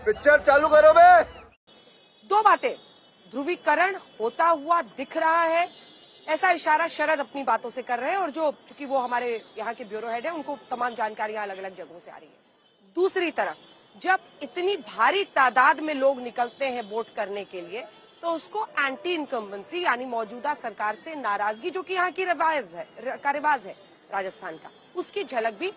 Picture चालू करो बे। दो बातें, ध्रुवीकरण होता हुआ दिख रहा है, ऐसा इशारा शरद अपनी बातों से कर रहे हैं, और जो चूंकि वो हमारे यहाँ के ब्यूरो हेड है, उनको तमाम जानकारियां अलग अलग जगहों से आ रही है। दूसरी तरफ जब इतनी भारी तादाद में लोग निकलते हैं वोट करने के लिए, तो उसको एंटी इनकम्बेंसी यानी मौजूदा सरकार से नाराजगी, जो कि यहाँ की रिवाज है राजस्थान का, उसकी झलक भी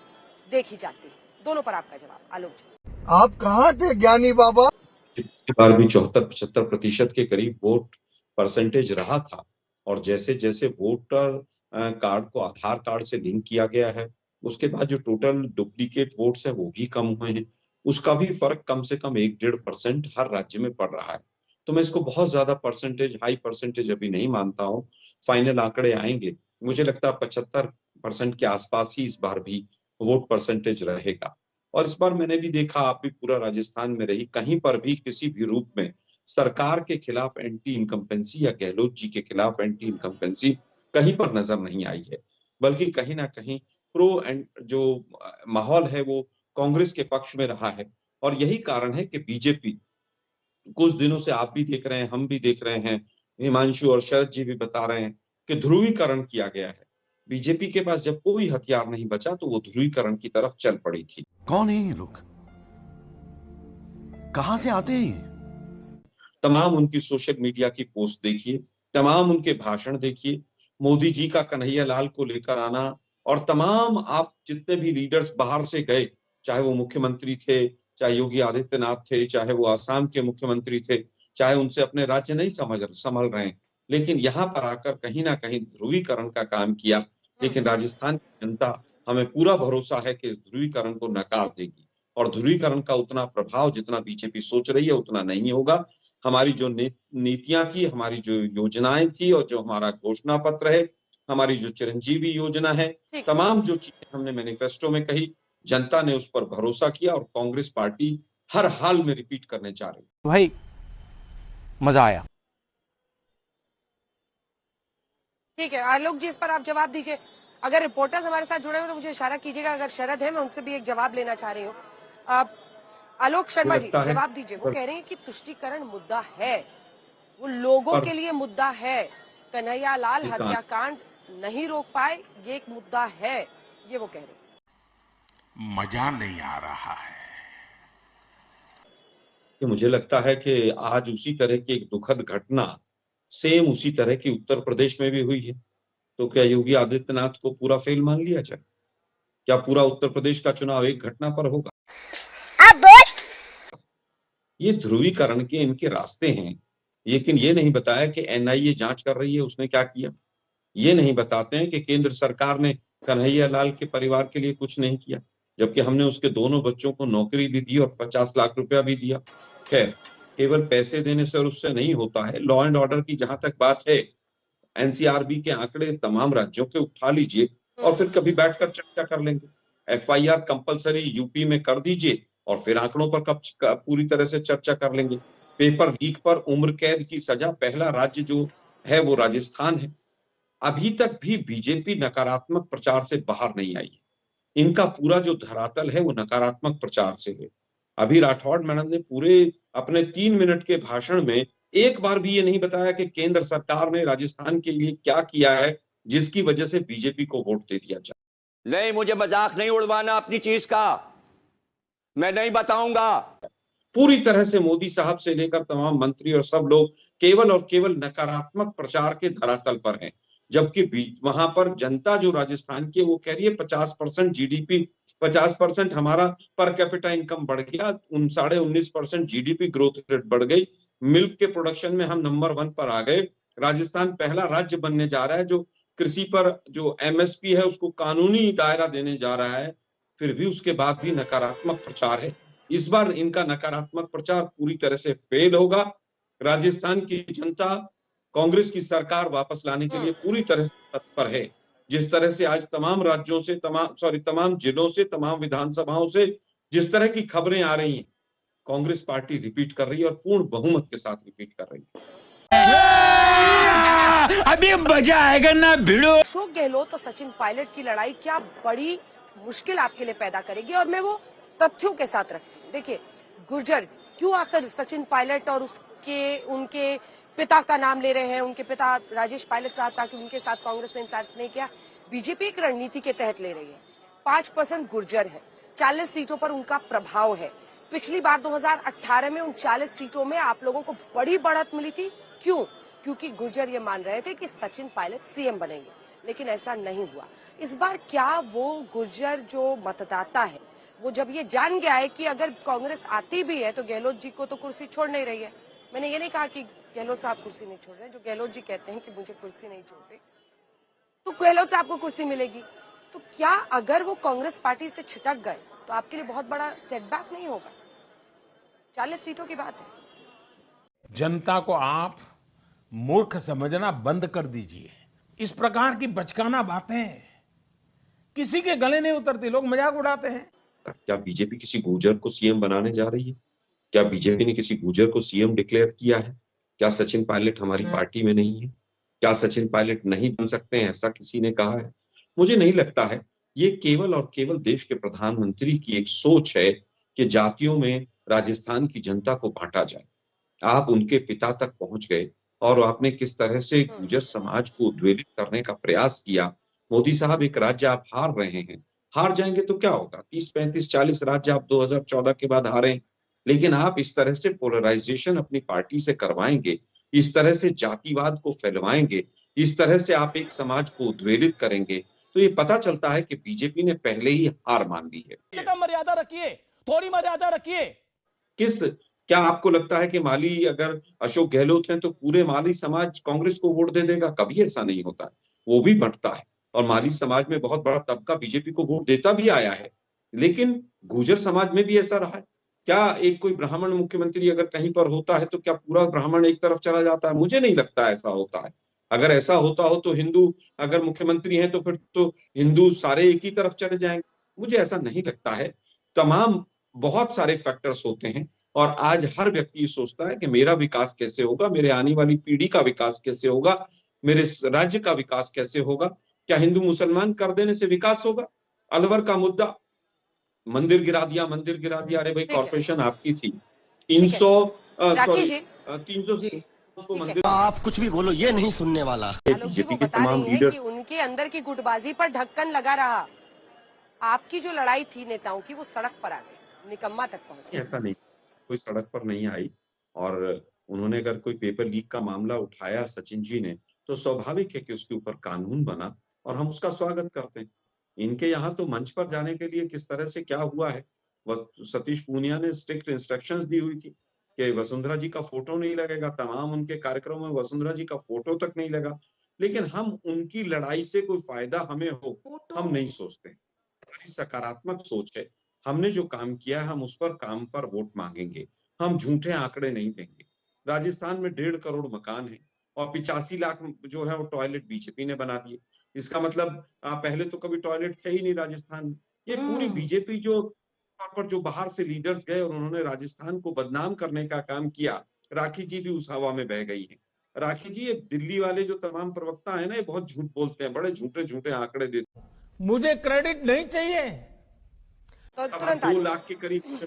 देखी जाती है। दोनों पर आपका जवाब, आलोक जी। आप कहाँ थे ज्ञानी बाबा? पिछली बार भी 74-75% के करीब वोट परसेंटेज रहा था, और जैसे जैसे वोटर कार्ड को आधार कार्ड से लिंक किया गया है, उसके बाद जो टोटल डुप्लीकेट वोट्स है वो भी कम हुए हैं। उसका भी फर्क कम से कम 1-1.5% हर राज्य में पड़ रहा है। तो मैं इसको बहुत ज्यादा हाई परसेंटेज अभी नहीं मानता हूँ। फाइनल आंकड़े आएंगे, मुझे लगता है 75% के आसपास ही इस बार भी वोट परसेंटेज रहेगा। और इस बार मैंने भी देखा, आप भी पूरा राजस्थान में रही, कहीं पर भी किसी भी रूप में सरकार के खिलाफ एंटी इनकम्पेंसी या गहलोत जी के खिलाफ एंटी इनकम्पेंसी कहीं पर नजर नहीं आई है, बल्कि कहीं ना कहीं प्रो एंड जो माहौल है वो कांग्रेस के पक्ष में रहा है। और यही कारण है कि बीजेपी, कुछ दिनों से आप भी देख रहे हैं, हम भी देख रहे हैं, हिमांशु और शरद जी भी बता रहे हैं कि ध्रुवीकरण किया गया है। बीजेपी के पास जब कोई हथियार नहीं बचा तो वो ध्रुवीकरण की तरफ चल पड़ी थी। कौन है ये लोग, कहां से आते हैं? तमाम उनकी सोशल मीडिया की पोस्ट देखिए, तमाम उनके भाषण देखिए, मोदी जी का कन्हैया लाल को लेकर आना, और तमाम आप जितने भी लीडर्स बाहर से गए, चाहे वो मुख्यमंत्री थे, चाहे योगी आदित्यनाथ थे, चाहे वो आसाम के मुख्यमंत्री थे, चाहे उनसे अपने राज्य नहीं संभल रहे हैं, लेकिन यहाँ पर आकर कहीं ना कहीं ध्रुवीकरण का काम किया। लेकिन राजस्थान की जनता, हमें पूरा भरोसा है कि इस ध्रुवीकरण को नकार देगी, और ध्रुवीकरण का उतना प्रभाव जितना बीजेपी सोच रही है उतना नहीं होगा। हमारी जो नीतियां थी, हमारी जो योजनाएं थी, और जो हमारा घोषणा पत्र है, हमारी जो चिरंजीवी योजना है, तमाम जो चीजें हमने मैनिफेस्टो में कही, जनता ने उस पर भरोसा किया, और कांग्रेस पार्टी हर हाल में रिपीट करने जा रही है। भाई मजा आया। ठीक है आलोक जी, इस पर आप जवाब दीजिए। अगर रिपोर्टर्स हमारे साथ जुड़े हुए तो मुझे इशारा कीजिएगा, अगर शरद है मैं उनसे भी एक जवाब लेना चाह रही हूँ। आलोक शर्मा जी जवाब दीजिए। वो कह रहे हैं कि तुष्टीकरण मुद्दा है, वो लोगों के लिए मुद्दा है, कन्हैया लाल हत्याकांड नहीं रोक पाए, ये एक मुद्दा है, ये वो कह रहे हैं। मजा नहीं आ रहा है। कि मुझे लगता है कि आज उसी तरह की एक दुखद घटना सेम उसी तरह की उत्तर प्रदेश में भी हुई है। तो क्या योगी आदित्यनाथ को पूरा फेल मान लिया जाए? क्या पूरा उत्तर प्रदेश का चुनाव एक घटना पर होगा? ये ध्रुवीकरण के इनके रास्ते हैं, लेकिन ये नहीं बताया कि एनआईए जांच कर रही है, उसने क्या किया। ये नहीं बताते हैं कि केंद्र सरकार ने कन्हैया लाल के परिवार के लिए कुछ नहीं किया, जबकि हमने उसके दोनों बच्चों को नौकरी भी दी और 50 लाख रुपया भी दिया। खैर, केवल पैसे देने से और उससे नहीं होता है। लॉ एंड ऑर्डर की जहां तक बात है, एनसीआरबी के आंकड़े तमाम राज्यों के उठा लीजिए और फिर कभी बैठकर चर्चा कर लेंगे। एफआईआर कंपलसरी यूपी में कर दीजिए और फिर आंकड़ों पर कब पूरी तरह से चर्चा कर लेंगे। पेपर लीक पर उम्र कैद की सजा पहला राज्य जो है वो राजस्थान है। अभी तक भी बीजेपी नकारात्मक प्रचार से बाहर नहीं आई है। इनका पूरा जो धरातल है वो नकारात्मक प्रचार से है। अभी राठौड़ मैडम ने पूरे अपने 3 मिनट के भाषण में एक बार भी ये नहीं बताया कि केंद्र सरकार ने राजस्थान के लिए क्या किया है जिसकी वजह से बीजेपी को वोट दे दिया जाए। नहीं, मुझे मजाक नहीं उड़वाना अपनी चीज का, मैं नहीं बताऊंगा। पूरी तरह से मोदी साहब से लेकर तमाम मंत्री और सब लोग केवल और केवल नकारात्मक प्रचार के धरातल पर हैं, जबकि वहां पर जनता जो राजस्थान की वो कह रही है 50% जीडीपी, 50% हमारा पर कैपिटा इनकम बढ़ गया, 19.5% जीडीपी ग्रोथ रेट बढ़ गई, मिल्क के प्रोडक्शन में हम नंबर 1 पर आ गए। राजस्थान पहला राज्य बनने जा रहा है जो कृषि पर जो एमएसपी है उसको कानूनी दायरा देने जा रहा है। फिर भी उसके बाद भी नकारात्मक प्रचार है। इस बार इनका नकारात्मक प्रचार पूरी तरह से फेल होगा। राजस्थान की जनता कांग्रेस की सरकार वापस लाने के लिए पूरी तरह से तत्पर है। जिस तरह से आज तमाम राज्यों से, तमाम जिलों से, तमाम विधानसभाओं से जिस तरह की खबरें आ रही हैं, कांग्रेस पार्टी रिपीट कर रही है और पूर्ण बहुमत के साथ रिपीट कर रही है। अभी मजा आएगा ना भिड़ो। अशोक गहलोत और सचिन पायलट की लड़ाई क्या बड़ी मुश्किल आपके लिए पैदा करेगी, और मैं वो तथ्यों के साथ रखती हूँ। देखिए, गुर्जर क्यों आखिर सचिन पायलट और उनके पिता का नाम ले रहे हैं, उनके पिता राजेश पायलट साहब का, कि उनके साथ कांग्रेस ने इंसाफ नहीं किया? बीजेपी एक रणनीति के तहत ले रही है। 5% गुर्जर है, 40 सीटों पर उनका प्रभाव है। पिछली बार 2018 में उन 40 सीटों में आप लोगों को बड़ी बढ़त मिली थी। क्यों? क्योंकि गुर्जर ये मान रहे थे कि सचिन पायलट सीएम बनेंगे, लेकिन ऐसा नहीं हुआ। इस बार क्या वो गुर्जर जो मतदाता है, वो जब ये जान गया है कि अगर कांग्रेस आती भी है तो गहलोत जी को तो कुर्सी छोड़ नहीं रही है। मैंने ये नहीं कहा कि गहलोत साहब कुर्सी नहीं छोड़ रहे हैं, जो गहलोत जी कहते हैं कि मुझे कुर्सी नहीं छोड़ रही, तो गहलोत साहब को कुर्सी मिलेगी। तो क्या अगर वो कांग्रेस पार्टी से छिटक गए तो आपके लिए बहुत बड़ा सेटबैक नहीं होगा? 40 सीटों की बात है। जनता को आप मूर्ख समझना बंद कर दीजिए। इस प्रकार की बचकाना बातें किसी के गले नहीं उतरती, लोग मजाक उड़ाते हैं। क्या बीजेपी किसी गुर्जर को सीएम बनाने जा रही है? क्या बीजेपी ने किसी गुर्जर को सीएम डिक्लेयर किया है? क्या सचिन पायलट हमारी पार्टी में नहीं है? क्या सचिन पायलट नहीं बन सकते हैं, ऐसा किसी ने कहा है? मुझे नहीं लगता है। ये केवल और केवल देश के प्रधानमंत्री की एक सोच है कि जातियों में राजस्थान की जनता को बांटा जाए। आप उनके पिता तक पहुंच गए और आपने किस तरह से गुर्जर समाज को उद्वेलित करने का प्रयास किया। मोदी साहब, एक राज्य आप हार रहे हैं, हार जाएंगे तो क्या होगा? 30, 35, 40 राज्य आप 2014 के बाद हारे, लेकिन आप इस तरह से पोलराइजेशन अपनी पार्टी से करवाएंगे, इस तरह से जातिवाद को फैलवाएंगे, इस तरह से आप एक समाज को उद्वेलित करेंगे, तो ये पता चलता है कि बीजेपी ने पहले ही हार मान ली है। कम मर्यादा रखिए, थोड़ी मर्यादा रखिए। क्या आपको लगता है कि माली अगर अशोक गहलोत हैं तो पूरे माली समाज कांग्रेस को वोट दे देगा? कभी ऐसा नहीं होता है, वो भी बंटता है और माली समाज में बहुत बड़ा तबका बीजेपी को वोट देता भी आया है। लेकिन गुर्जर समाज में भी ऐसा रहा है। क्या एक कोई ब्राह्मण मुख्यमंत्री अगर कहीं पर होता है तो क्या पूरा ब्राह्मण एक तरफ चला जाता है? मुझे नहीं लगता ऐसा होता है। अगर ऐसा होता हो तो हिंदू अगर मुख्यमंत्री हैं तो फिर तो हिंदू सारे एक ही तरफ चले जाएंगे। मुझे ऐसा नहीं लगता है। तमाम बहुत सारे फैक्टर्स होते हैं और आज हर व्यक्ति सोचता है कि मेरा विकास कैसे होगा, मेरे आने वाली पीढ़ी का विकास कैसे होगा, मेरे राज्य का विकास कैसे होगा। क्या हिंदू मुसलमान कर देने से विकास होगा? अलवर का मुद्दा, मंदिर गिरा दिया। अरे भाई, कॉर्पोरेशन आपकी थी। 300 मंदिर। आप कुछ भी बोलो, ये नहीं सुनने वाला। आलोक जी को बता रही है कि उनके अंदर की गुटबाजी पर ढक्कन लगा रहा। आपकी जो लड़ाई थी नेताओं की, वो सड़क पर आ गई, निकम्मा तक पहुंची। ऐसा नहीं, कोई सड़क पर नहीं आई। और उन्होंने अगर कोई पेपर लीक का मामला उठाया सचिन जी ने, तो स्वाभाविक है कि उसके ऊपर कानून बना और हम उसका स्वागत करते हैं। इनके यहाँ तो मंच पर जाने के लिए किस तरह से क्या हुआ है, सतीश पूनिया ने स्ट्रिक्ट इंस्ट्रक्शंस दी हुई थी कि वसुंधरा जी का फोटो नहीं लगेगा। तमाम उनके कार्यक्रमों में वसुंधरा जी का फोटो तक नहीं लगा। लेकिन हम उनकी लड़ाई से कोई फायदा हमें हो, हम नहीं सोचते। हमारी सकारात्मक सोच है। हमने जो काम किया है, हम उस पर काम पर वोट मांगेंगे। हम झूठे आंकड़े नहीं देंगे। राजस्थान में 1.5 करोड़ मकान है और 85 लाख जो है वो टॉयलेट बीजेपी ने बना दिए। इसका मतलब पहले तो कभी टॉयलेट थे ही नहीं राजस्थान में। ये पूरी बीजेपी जो पर जो बाहर से लीडर्स गए और उन्होंने राजस्थान को बदनाम करने का काम किया, राखी जी भी उस हवा में बह गई हैं। राखी जी, ये दिल्ली वाले जो तमाम प्रवक्ता है ना, ये बहुत झूठ बोलते हैं, बड़े झूठे झूठे आंकड़े देते हैं। मुझे क्रेडिट नहीं चाहिए। तो अब तुरंत 2 लाख के करीब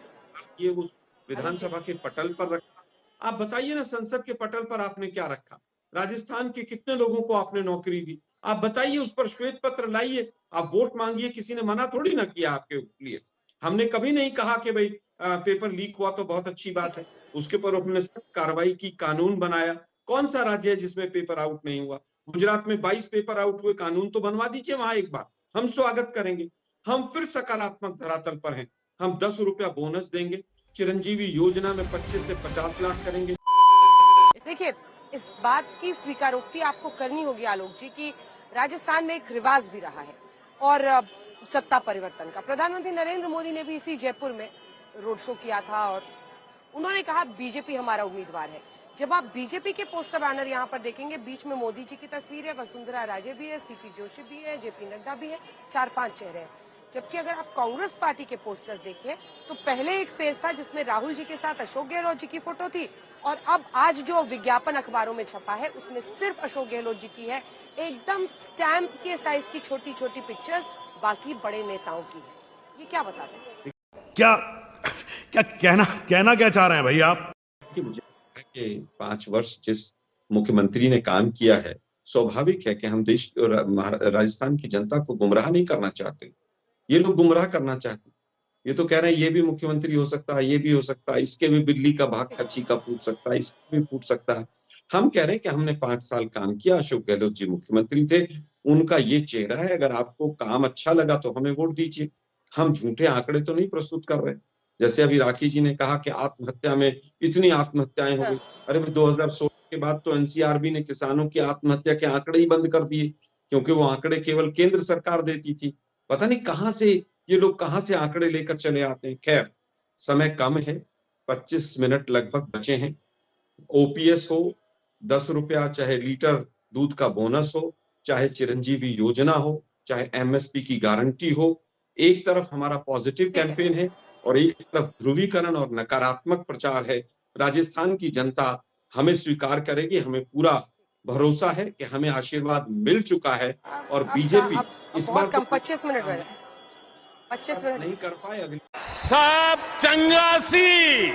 ये उस विधानसभा के पटल पर रखा। आप बताइए ना, संसद के पटल पर आपने क्या रखा? राजस्थान के कितने लोगों को आपने नौकरी दी? आप बताइए, उस पर श्वेत पत्र लाइए, आप वोट मांगिए। किसी ने मना थोड़ी ना किया आपके लिए। हमने कभी नहीं कहा कि भाई पेपर लीक हुआ तो बहुत अच्छी बात है। उसके पर हमने सख्त कार्रवाई की, कानून बनाया। कौन सा राज्य है जिसमें पेपर आउट नहीं हुआ? गुजरात में 22 पेपर आउट हुए, कानून तो बनवा दीजिए वहां एक बार, हम स्वागत करेंगे। हम फिर सकारात्मक धरातल पर हैं। हम 10 रुपया बोनस देंगे। चिरंजीवी योजना में 25 से 50 लाख करेंगे। देखिए, इस बात की स्वीकारोक्ति आपको करनी होगी आलोक जी कि राजस्थान में एक रिवाज भी रहा है और सत्ता परिवर्तन का। प्रधानमंत्री नरेंद्र मोदी ने भी इसी जयपुर में रोड शो किया था और उन्होंने कहा बीजेपी हमारा उम्मीदवार है। जब आप बीजेपी के पोस्टर बैनर यहाँ पर देखेंगे, बीच में मोदी जी की तस्वीर है, वसुंधरा राजे भी है, सीपी जोशी भी है, जेपी नड्डा भी है, 4-5 चेहरे हैं। जबकि अगर आप कांग्रेस पार्टी के पोस्टर्स देखिए तो पहले एक फेज था जिसमें राहुल जी के साथ अशोक गहलोत जी की फोटो थी और अब आज जो विज्ञापन अखबारों में छपा है उसमें सिर्फ अशोक गहलोत जी की है। एकदम स्टैम्प के साइज की छोटी छोटी पिक्चर्स, बाकी बड़े नेताओं की है। ये क्या बताते हैं? कहना क्या चाह रहे हैं भाई आप? कि मुझे लगता है कि 5 वर्ष जिस मुख्यमंत्री ने काम किया है, स्वाभाविक है कि हम देश और राजस्थान की जनता को गुमराह नहीं करना चाहते। ये लोग गुमराह करना चाहते हैं। ये तो कह रहे हैं ये भी मुख्यमंत्री हो सकता है, ये भी हो सकता है, इसके भी बिल्ली का भाग खच्ची का फूट सकता है, इसका भी फूट सकता है। हम कह रहे हैं कि हमने 5 साल काम किया, अशोक गहलोत जी मुख्यमंत्री थे, उनका ये चेहरा है, अगर आपको काम अच्छा लगा तो हमें वोट दीजिए। हम झूठे आंकड़े तो नहीं प्रस्तुत कर रहे। जैसे अभी राखी जी ने कहा कि आत्महत्या में इतनी आत्महत्याएं हो गई। अरे 2016 के बाद तो एनसीआरबी ने किसानों की आत्महत्या के आंकड़े ही बंद कर दिए, क्योंकि वो आंकड़े केवल केंद्र सरकार देती थी। पता नहीं कहां से ये लोग कहां से आंकड़े लेकर चले आते हैं। खैर, समय कम है, 25 मिनट लगभग बचे हैं। ओपीएस हो, 10 रुपया चाहे लीटर दूध का बोनस हो, चाहे चिरंजीवी योजना हो, चाहे एमएसपी की गारंटी हो, एक तरफ हमारा पॉजिटिव कैंपेन है और एक तरफ ध्रुवीकरण और नकारात्मक प्रचार है। राजस्थान की जनता हमें स्वीकार करेगी, हमें पूरा भरोसा है कि हमें आशीर्वाद मिल चुका है और बीजेपी इस बार बहुत कम 25 मिनट में 25 मिनट नहीं कर पाए। सब चंगासी